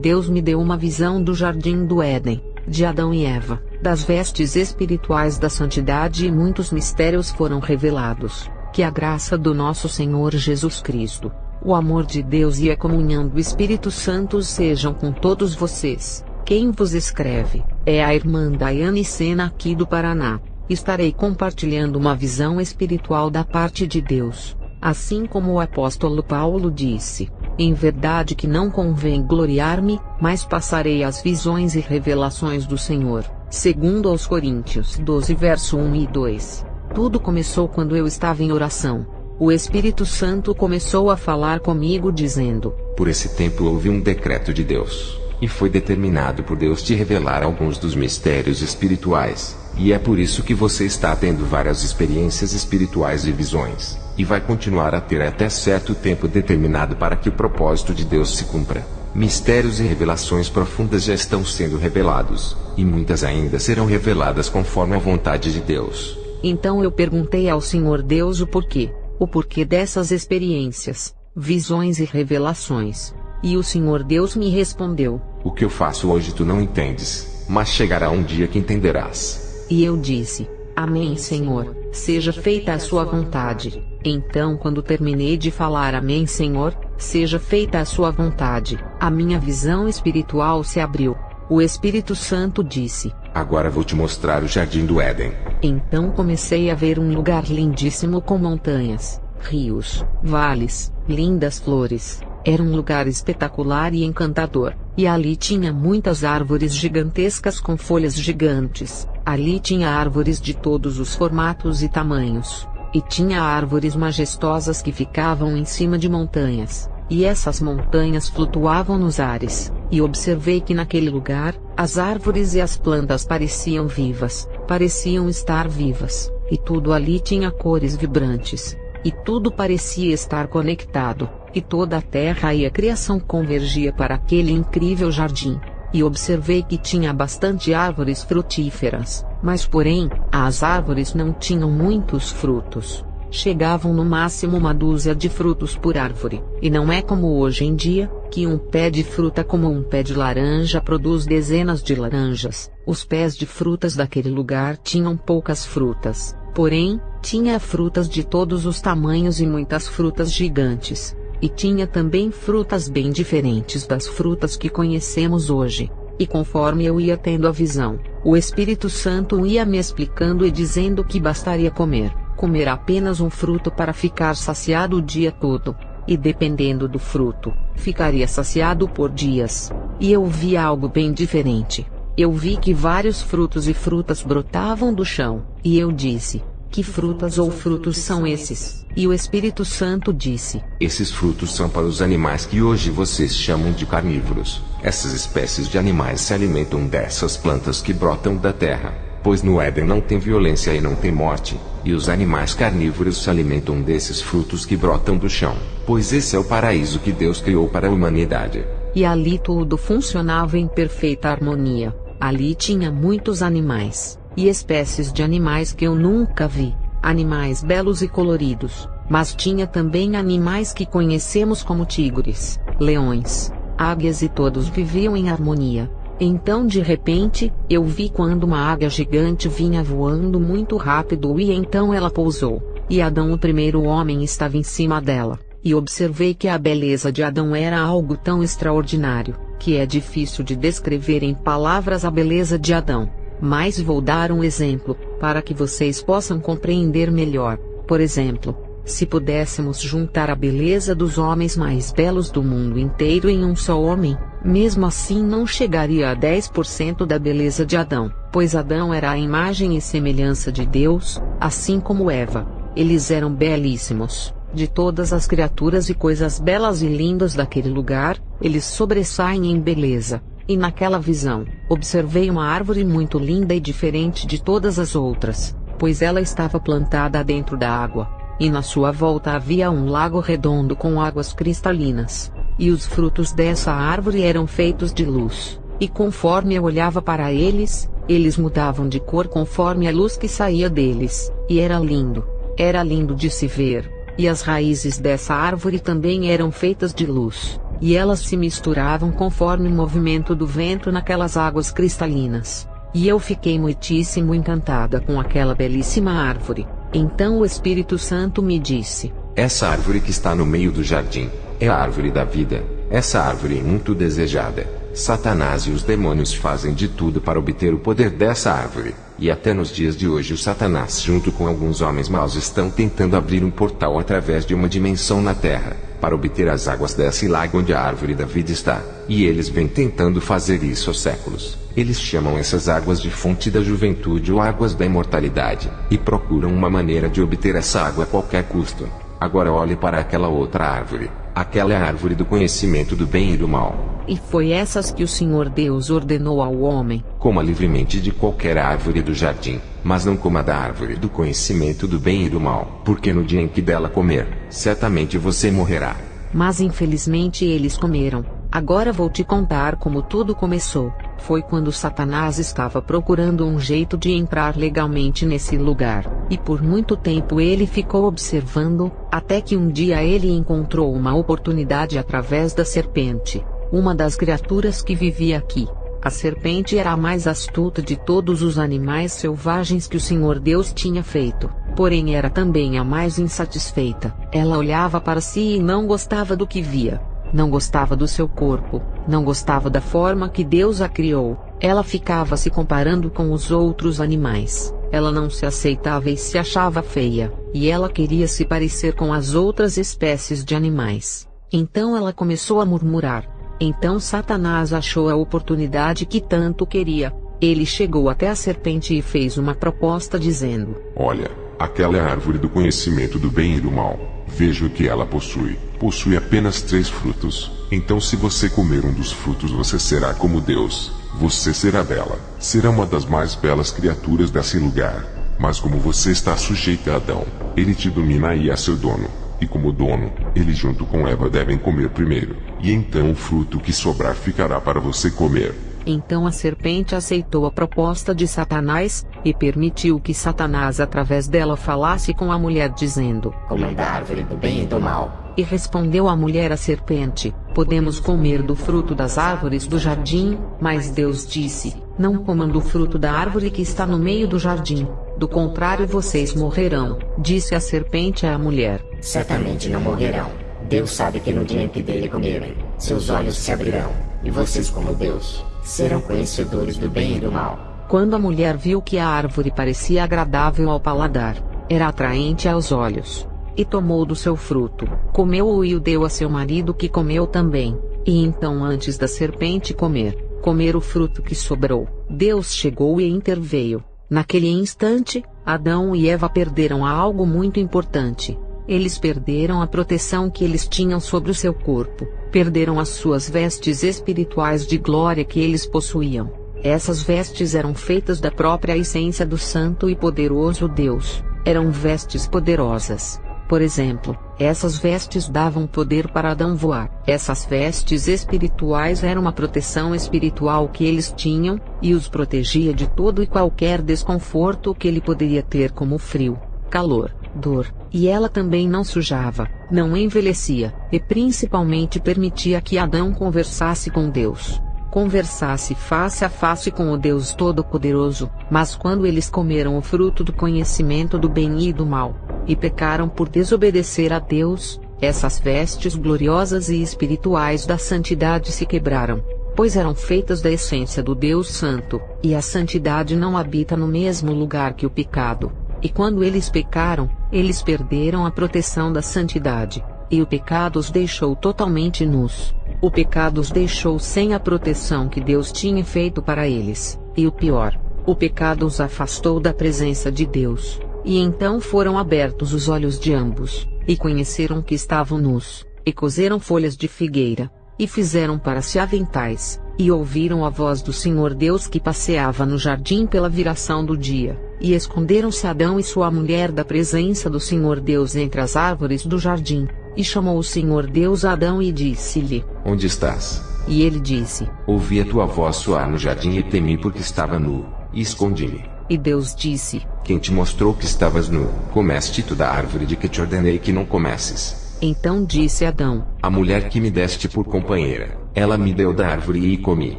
Deus me deu uma visão do jardim do Éden, de Adão e Eva, das vestes espirituais da santidade e muitos mistérios foram revelados. Que a graça do nosso Senhor Jesus Cristo, o amor de Deus e a comunhão do Espírito Santo sejam com todos vocês. Quem vos escreve é a irmã Daiane Sena aqui do Paraná. Estarei compartilhando uma visão espiritual da parte de Deus, assim como o apóstolo Paulo disse. Em verdade que não convém gloriar-me, mas passarei as visões e revelações do Senhor. Segundo aos Coríntios 12 verso 1 e 2. Tudo começou quando eu estava em oração. O Espírito Santo começou a falar comigo dizendo: por esse tempo houve um decreto de Deus, e foi determinado por Deus te revelar alguns dos mistérios espirituais, e é por isso que você está tendo várias experiências espirituais e visões, e vai continuar a ter até certo tempo determinado para que o propósito de Deus se cumpra. Mistérios e revelações profundas já estão sendo revelados, e muitas ainda serão reveladas conforme a vontade de Deus. Então eu perguntei ao Senhor Deus o porquê dessas experiências, visões e revelações. E o Senhor Deus me respondeu: o que eu faço hoje tu não entendes, mas chegará um dia que entenderás. E eu disse: amém, Senhor, seja feita a sua vontade. Então quando terminei de falar amém, Senhor, seja feita a sua vontade, a minha visão espiritual se abriu. O Espírito Santo disse: agora vou te mostrar o jardim do Éden. Então comecei a ver um lugar lindíssimo com montanhas, rios, vales, lindas flores. Era um lugar espetacular e encantador, e ali tinha muitas árvores gigantescas com folhas gigantes. Ali tinha árvores de todos os formatos e tamanhos, e tinha árvores majestosas que ficavam em cima de montanhas, e essas montanhas flutuavam nos ares. E observei que naquele lugar, as árvores e as plantas pareciam vivas, pareciam estar vivas, e tudo ali tinha cores vibrantes, e tudo parecia estar conectado, e toda a terra e a criação convergia para aquele incrível jardim. E observei que tinha bastante árvores frutíferas, mas porém, as árvores não tinham muitos frutos. Chegavam no máximo uma dúzia de frutos por árvore, e não é como hoje em dia, que um pé de fruta como um pé de laranja produz dezenas de laranjas. Os pés de frutas daquele lugar tinham poucas frutas, porém, tinha frutas de todos os tamanhos e muitas frutas gigantes. E tinha também frutas bem diferentes das frutas que conhecemos hoje. E conforme eu ia tendo a visão, o Espírito Santo ia me explicando e dizendo que bastaria comer apenas um fruto para ficar saciado o dia todo, e dependendo do fruto, ficaria saciado por dias. E eu vi algo bem diferente. Eu vi que vários frutos e frutas brotavam do chão, e eu disse: que frutas ou frutos são esses? E o Espírito Santo disse: esses frutos são para os animais que hoje vocês chamam de carnívoros. Essas espécies de animais se alimentam dessas plantas que brotam da terra, pois no Éden não tem violência e não tem morte, e os animais carnívoros se alimentam desses frutos que brotam do chão, pois esse é o paraíso que Deus criou para a humanidade. E ali tudo funcionava em perfeita harmonia. Ali tinha muitos animais, e espécies de animais que eu nunca vi, animais belos e coloridos, mas tinha também animais que conhecemos como tigres, leões, águias, e todos viviam em harmonia. Então de repente, eu vi quando uma águia gigante vinha voando muito rápido, e então ela pousou, e Adão, o primeiro homem, estava em cima dela, e observei que a beleza de Adão era algo tão extraordinário, que é difícil de descrever em palavras a beleza de Adão. Mas vou dar um exemplo, para que vocês possam compreender melhor. Por exemplo, se pudéssemos juntar a beleza dos homens mais belos do mundo inteiro em um só homem, mesmo assim não chegaria a 10% da beleza de Adão, pois Adão era a imagem e semelhança de Deus, assim como Eva. Eles eram belíssimos. De todas as criaturas e coisas belas e lindas daquele lugar, eles sobressaem em beleza. E naquela visão, observei uma árvore muito linda e diferente de todas as outras, pois ela estava plantada dentro da água, e na sua volta havia um lago redondo com águas cristalinas, e os frutos dessa árvore eram feitos de luz, e conforme eu olhava para eles, eles mudavam de cor conforme a luz que saía deles, e era lindo de se ver. E as raízes dessa árvore também eram feitas de luz, e elas se misturavam conforme o movimento do vento naquelas águas cristalinas. E eu fiquei muitíssimo encantada com aquela belíssima árvore. Então o Espírito Santo me disse: essa árvore que está no meio do jardim é a árvore da vida. Essa árvore é muito desejada. Satanás e os demônios fazem de tudo para obter o poder dessa árvore. E até nos dias de hoje o Satanás junto com alguns homens maus estão tentando abrir um portal através de uma dimensão na Terra, para obter as águas desse lago onde a árvore da vida está. E eles vêm tentando fazer isso há séculos. Eles chamam essas águas de fonte da juventude ou águas da imortalidade, e procuram uma maneira de obter essa água a qualquer custo. Agora olhe para aquela outra árvore. Aquela é a árvore do conhecimento do bem e do mal. E foi essas que o Senhor Deus ordenou ao homem: coma livremente de qualquer árvore do jardim, mas não coma da árvore do conhecimento do bem e do mal, porque no dia em que dela comer, certamente você morrerá. Mas infelizmente eles comeram. Agora vou te contar como tudo começou. Foi quando Satanás estava procurando um jeito de entrar legalmente nesse lugar, e por muito tempo ele ficou observando, até que um dia ele encontrou uma oportunidade através da serpente, uma das criaturas que vivia aqui. A serpente era a mais astuta de todos os animais selvagens que o Senhor Deus tinha feito, porém era também a mais insatisfeita. Ela olhava para si e não gostava do que via. Não gostava do seu corpo, não gostava da forma que Deus a criou. Ela ficava se comparando com os outros animais. Ela não se aceitava e se achava feia, e ela queria se parecer com as outras espécies de animais. Então ela começou a murmurar. Então Satanás achou a oportunidade que tanto queria. Ele chegou até a serpente e fez uma proposta dizendo: olha, aquela é a árvore do conhecimento do bem e do mal. Veja o que ela possui. Possui apenas 3 frutos. Então se você comer um dos frutos você será como Deus. Você será bela. Será uma das mais belas criaturas desse lugar. Mas como você está sujeita a Adão, ele te domina e é seu dono. E como dono, ele junto com Eva devem comer primeiro. E então o fruto que sobrar ficará para você comer. Então a serpente aceitou a proposta de Satanás, e permitiu que Satanás através dela falasse com a mulher dizendo: coma da árvore do bem e do mal. E respondeu a mulher à serpente: podemos comer do fruto das árvores do jardim, mas Deus disse: não comam do fruto da árvore que está no meio do jardim, do contrário vocês morrerão. Disse a serpente à mulher: certamente não morrerão. Deus sabe que no dia em que dele comerem, seus olhos se abrirão, e vocês como Deus serão conhecedores do bem e do mal. Quando a mulher viu que a árvore parecia agradável ao paladar, era atraente aos olhos, e tomou do seu fruto, comeu-o e o deu a seu marido que comeu também. E então antes da serpente comer o fruto que sobrou, Deus chegou e interveio. Naquele instante, Adão e Eva perderam algo muito importante. Eles perderam a proteção que eles tinham sobre o seu corpo, perderam as suas vestes espirituais de glória que eles possuíam. Essas vestes eram feitas da própria essência do Santo e Poderoso Deus. Eram vestes poderosas. Por exemplo, essas vestes davam poder para Adão voar. Essas vestes espirituais eram uma proteção espiritual que eles tinham, e os protegia de todo e qualquer desconforto que ele poderia ter, como frio, calor, dor, e ela também não sujava, não envelhecia, e principalmente permitia que Adão conversasse com Deus. Conversasse face a face com o Deus Todo-Poderoso. Mas quando eles comeram o fruto do conhecimento do bem e do mal, e pecaram por desobedecer a Deus, essas vestes gloriosas e espirituais da santidade se quebraram, pois eram feitas da essência do Deus Santo, e a santidade não habita no mesmo lugar que o pecado. E quando eles pecaram, eles perderam a proteção da santidade, e o pecado os deixou totalmente nus. O pecado os deixou sem a proteção que Deus tinha feito para eles, e o pior, o pecado os afastou da presença de Deus. E então foram abertos os olhos de ambos, e conheceram que estavam nus, e coseram folhas de figueira, e fizeram para si aventais, e ouviram a voz do Senhor Deus que passeava no jardim pela viração do dia, e esconderam-se Adão e sua mulher da presença do Senhor Deus entre as árvores do jardim. E chamou o Senhor Deus a Adão e disse-lhe: onde estás? E ele disse: ouvi a tua voz soar no jardim e temi porque estava nu, e escondi-me. E Deus disse: quem te mostrou que estavas nu? Comeste tu da árvore de que te ordenei que não comesses? Então disse Adão: A mulher que me deste por companheira, ela me deu da árvore e comi.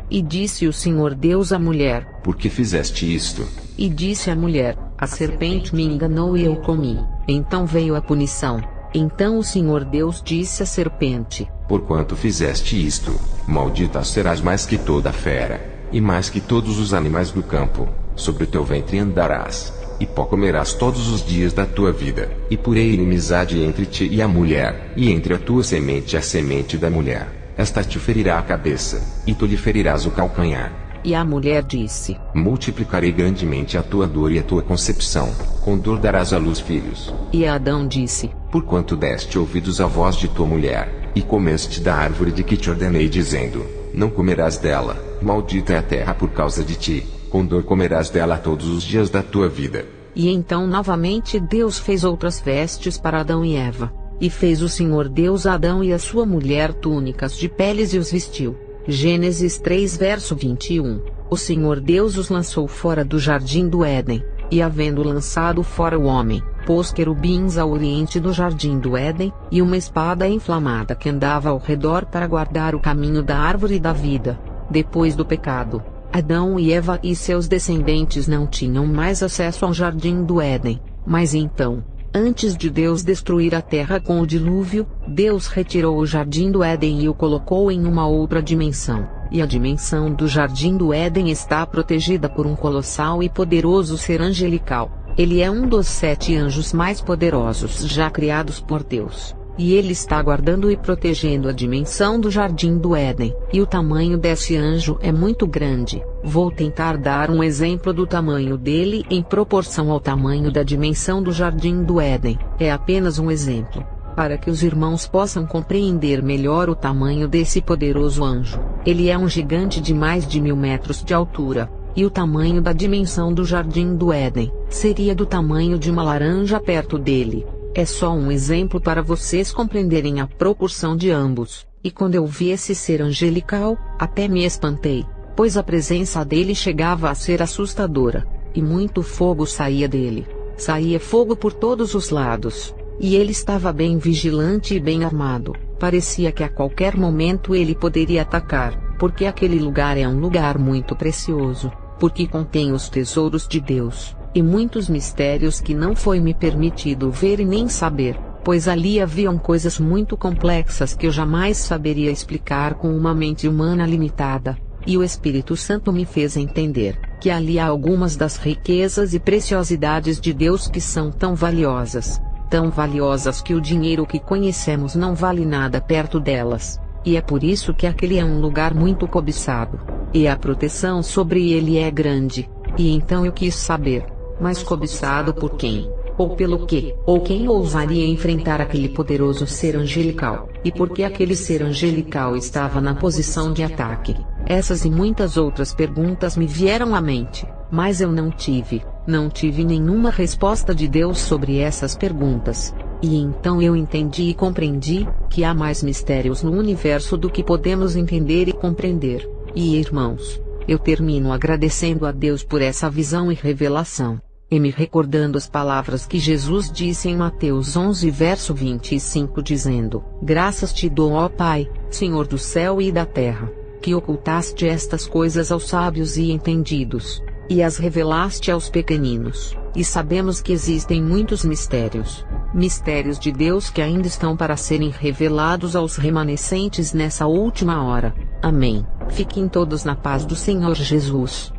E disse o Senhor Deus à mulher: Por que fizeste isto? E disse a mulher: A serpente me enganou e eu comi. Então veio a punição. Então o Senhor Deus disse à serpente: Porquanto fizeste isto, maldita serás mais que toda fera, e mais que todos os animais do campo. Sobre o teu ventre andarás, e pó comerás todos os dias da tua vida. E porei inimizade entre ti e a mulher, e entre a tua semente e a semente da mulher. Esta te ferirá a cabeça, e tu lhe ferirás o calcanhar. E a mulher disse: Multiplicarei grandemente a tua dor e a tua concepção, com dor darás à luz filhos. E Adão disse: Porquanto deste ouvidos à voz de tua mulher, e comeste da árvore de que te ordenei dizendo: Não comerás dela, maldita é a terra por causa de ti, com dor comerás dela todos os dias da tua vida. E então novamente Deus fez outras vestes para Adão e Eva. E fez o Senhor Deus a Adão e a sua mulher túnicas de peles e os vestiu. Gênesis 3 verso 21. O Senhor Deus os lançou fora do jardim do Éden, e havendo lançado fora o homem, pôs querubins ao oriente do jardim do Éden, e uma espada inflamada que andava ao redor para guardar o caminho da árvore da vida. Depois do pecado, Adão e Eva e seus descendentes não tinham mais acesso ao jardim do Éden. Mas então, antes de Deus destruir a terra com o dilúvio, Deus retirou o jardim do Éden e o colocou em uma outra dimensão. E a dimensão do jardim do Éden está protegida por um colossal e poderoso ser angelical. Ele é um dos 7 anjos mais poderosos já criados por Deus. E ele está guardando e protegendo a dimensão do jardim do Éden. E o tamanho desse anjo é muito grande. Vou tentar dar um exemplo do tamanho dele em proporção ao tamanho da dimensão do jardim do Éden. É apenas um exemplo, para que os irmãos possam compreender melhor o tamanho desse poderoso anjo. Ele é um gigante de mais de 1000 metros de altura. E o tamanho da dimensão do jardim do Éden seria do tamanho de uma laranja perto dele. É só um exemplo para vocês compreenderem a proporção de ambos. E quando eu vi esse ser angelical, até me espantei, pois a presença dele chegava a ser assustadora, e muito fogo saía dele. Saía fogo por todos os lados. E ele estava bem vigilante e bem armado. Parecia que a qualquer momento ele poderia atacar, porque aquele lugar é um lugar muito precioso, porque contém os tesouros de Deus, e muitos mistérios que não foi me permitido ver e nem saber, pois ali haviam coisas muito complexas que eu jamais saberia explicar com uma mente humana limitada. E o Espírito Santo me fez entender que ali há algumas das riquezas e preciosidades de Deus que são tão valiosas que o dinheiro que conhecemos não vale nada perto delas. E é por isso que aquele é um lugar muito cobiçado. E a proteção sobre ele é grande. E então eu quis saber, mas cobiçado por quem? Ou pelo quê? Ou quem ousaria enfrentar aquele poderoso ser angelical? E por que aquele ser angelical estava na posição de ataque? Essas e muitas outras perguntas me vieram à mente, mas eu não tive nenhuma resposta de Deus sobre essas perguntas. E então eu entendi e compreendi que há mais mistérios no universo do que podemos entender e compreender. E irmãos, eu termino agradecendo a Deus por essa visão e revelação, e me recordando as palavras que Jesus disse em Mateus 11 verso 25 dizendo: Graças te dou, ó Pai, Senhor do céu e da terra, que ocultaste estas coisas aos sábios e entendidos, e as revelaste aos pequeninos. E sabemos que existem muitos mistérios de Deus que ainda estão para serem revelados aos remanescentes nessa última hora. Amém. Fiquem todos na paz do Senhor Jesus.